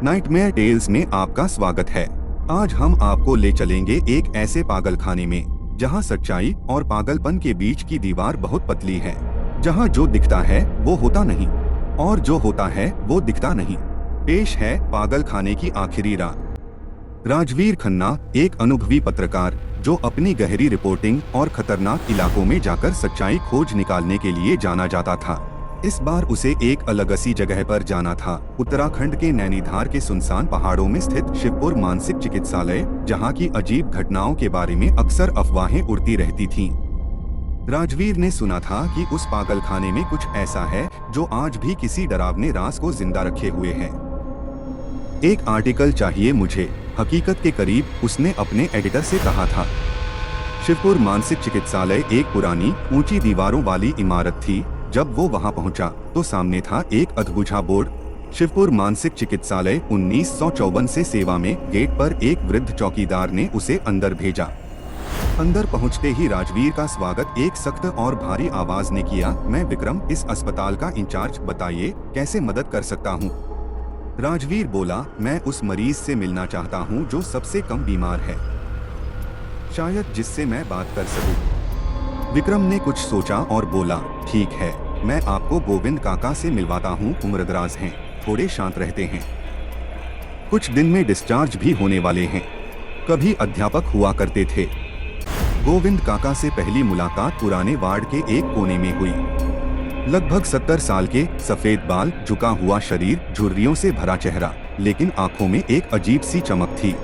Nightmare tales में आपका स्वागत है। आज हम आपको ले चलेंगे एक ऐसे पागलखाने में जहां सच्चाई और पागलपन के बीच की दीवार बहुत पतली है, जहां जो दिखता है वो होता नहीं और जो होता है वो दिखता नहीं। पेश है पागलखाने की आखिरी रात। राजवीर खन्ना एक अनुभवी पत्रकार जो अपनी गहरी रिपोर्टिंग और खतरनाक इलाकों में जाकर सच्चाई खोज निकालने के लिए जाना जाता था। इस बार उसे एक अलग सी जगह पर जाना था, उत्तराखंड के नैनीताल के सुनसान पहाड़ों में स्थित शिवपुर मानसिक चिकित्सालय, जहां की अजीब घटनाओं के बारे में अक्सर अफवाहें उड़ती रहती थीं। राजवीर ने सुना था कि उस पागलखाने में कुछ ऐसा है जो आज भी किसी डरावने राज को जिंदा रखे हुए है। एक आर्टिकल चाहिए मुझे, हकीकत के करीब, उसने अपने एडिटर से कहा था। शिवपुर मानसिक चिकित्सालय एक पुरानी ऊंची दीवारों वाली इमारत थी। जब वो वहां पहुंचा तो सामने था एक अधबुझा बोर्ड, शिवपुर मानसिक चिकित्सालय 1954 से सेवा में। गेट पर एक वृद्ध चौकीदार ने उसे अंदर भेजा। अंदर पहुंचते ही राजवीर का स्वागत एक सख्त और भारी आवाज ने किया। मैं विक्रम, इस अस्पताल का इंचार्ज, बताइए कैसे मदद कर सकता हूं? राजवीर बोला, मैं उस मरीज से मिलना चाहता हूं जो सबसे कम बीमार है, शायद जिससे मैं बात कर सकूं। विक्रम ने कुछ सोचा और बोला, ठीक है, मैं आपको गोविंद काका से मिलवाता हूँ। उम्रदराज हैं, थोड़े शांत रहते हैं, कुछ दिन में डिस्चार्ज भी होने वाले हैं, कभी अध्यापक हुआ करते थे। गोविंद काका से पहली मुलाकात पुराने वार्ड के एक कोने में हुई। लगभग 70 साल के, सफेद बाल, झुका हुआ शरीर, झुर्रियों से भरा चेहरा, लेकिन आंखों में एक अजीब सी चमक थी।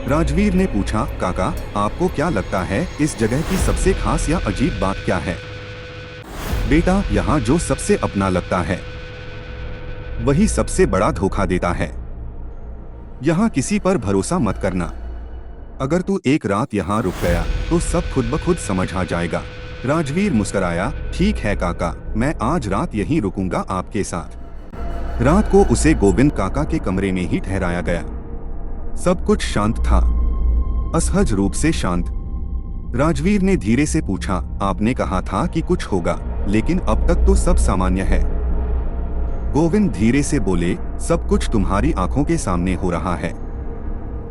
राजवीर ने पूछा, काका, आपको क्या लगता है इस जगह की सबसे खास या अजीब बात क्या है? बेटा, यहाँ जो सबसे अपना लगता है वही सबसे बड़ा धोखा देता है। यहाँ किसी पर भरोसा मत करना। अगर तू एक रात यहाँ रुक गया तो सब खुद ब खुद समझ आ जाएगा। राजवीर मुस्कुराया, ठीक है काका, मैं आज रात यहीं रुकूंगा आपके साथ। रात को उसे गोविंद काका के कमरे में ही ठहराया गया। सब कुछ शांत था, असहज रूप से शांत। राजवीर ने धीरे से पूछा, आपने कहा था कि कुछ होगा, लेकिन अब तक तो सब सामान्य है। गोविंद धीरे से बोले, सब कुछ तुम्हारी आंखों के सामने हो रहा है,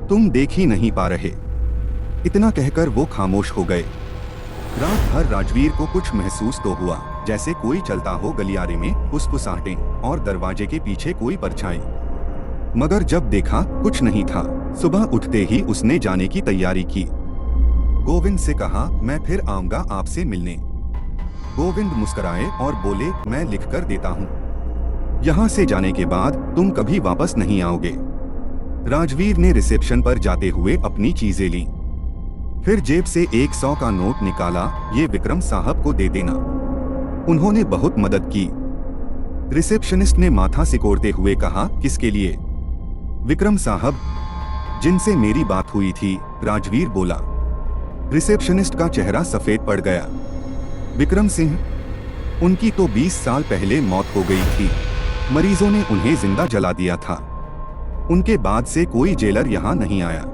तुम देख ही नहीं पा रहे। इतना कहकर वो खामोश हो गए। रात भर राजवीर को कुछ महसूस तो हुआ, जैसे कोई चलता हो गलियारे में, फुसफुसाहटें और दरवाजे के पीछे कोई परछाई, मगर जब देखा कुछ नहीं था। सुबह उठते ही उसने जाने की तैयारी की। गोविंद से कहा, मैं फिर आऊंगा आपसे मिलने। गोविंद मुस्कुराए और बोले, मैं लिख कर देता हूँ, यहाँ से जाने के बाद तुम कभी वापस नहीं आओगे। राजवीर ने रिसेप्शन पर जाते हुए अपनी चीजें ली, फिर जेब से 100 का नोट निकाला। ये विक्रम साहब को दे देना, उन्होंने बहुत मदद की। रिसेप्शनिस्ट ने माथा सिकोड़ते हुए कहा, किसके लिए? विक्रम साहब, जिनसे मेरी बात हुई थी, राजवीर बोला। रिसेप्शनिस्ट का चेहरा सफेद पड़ गया। विक्रम सिंह, उनकी तो 20 साल पहले मौत हो गई थी, मरीजों ने उन्हें जिंदा जला दिया था। उनके बाद से कोई जेलर यहाँ नहीं आया।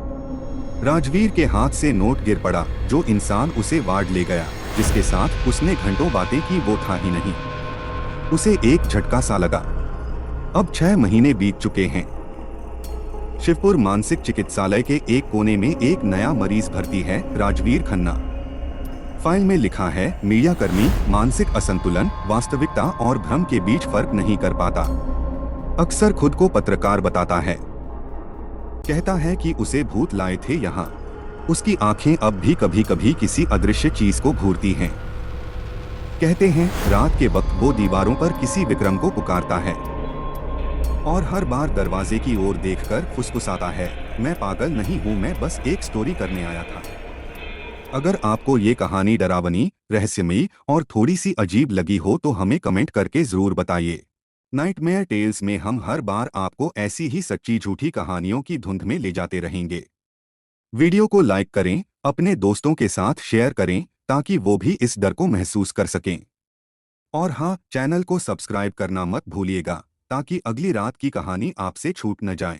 राजवीर के हाथ से नोट गिर पड़ा। जो इंसान उसे वार्ड ले गया, जिसके साथ उसने घंटों बातें की, वो था ही नहीं। उसे एक झटका सा लगा। अब 6 महीने बीत चुके हैं। शिवपुर मानसिक चिकित्सालय के एक कोने में एक नया मरीज भर्ती है, राजवीर खन्ना। फाइल में लिखा है, मीडिया कर्मी, मानसिक असंतुलन, वास्तविकता और भ्रम के बीच फर्क नहीं कर पाता। अक्सर खुद को पत्रकार बताता है, कहता है कि उसे भूत लाए थे यहाँ। उसकी आंखें अब भी कभी कभी किसी अदृश्य चीज को घूरती हैं। कहते हैं रात के वक्त वो दीवारों पर किसी विक्रम को पुकारता है और हर बार दरवाजे की ओर देखकर फुसफुसाता है, मैं पागल नहीं हूँ, मैं बस एक स्टोरी करने आया था। अगर आपको ये कहानी डरावनी, रहस्यमयी और थोड़ी सी अजीब लगी हो तो हमें कमेंट करके जरूर बताइए। नाइटमेयर टेल्स में हम हर बार आपको ऐसी ही सच्ची झूठी कहानियों की धुंध में ले जाते रहेंगे। वीडियो को लाइक करें, अपने दोस्तों के साथ शेयर करें ताकि वो भी इस डर को महसूस कर सकें। और हाँ, चैनल को सब्सक्राइब करना मत भूलिएगा ताकि अगली रात की कहानी आपसे छूट न जाए।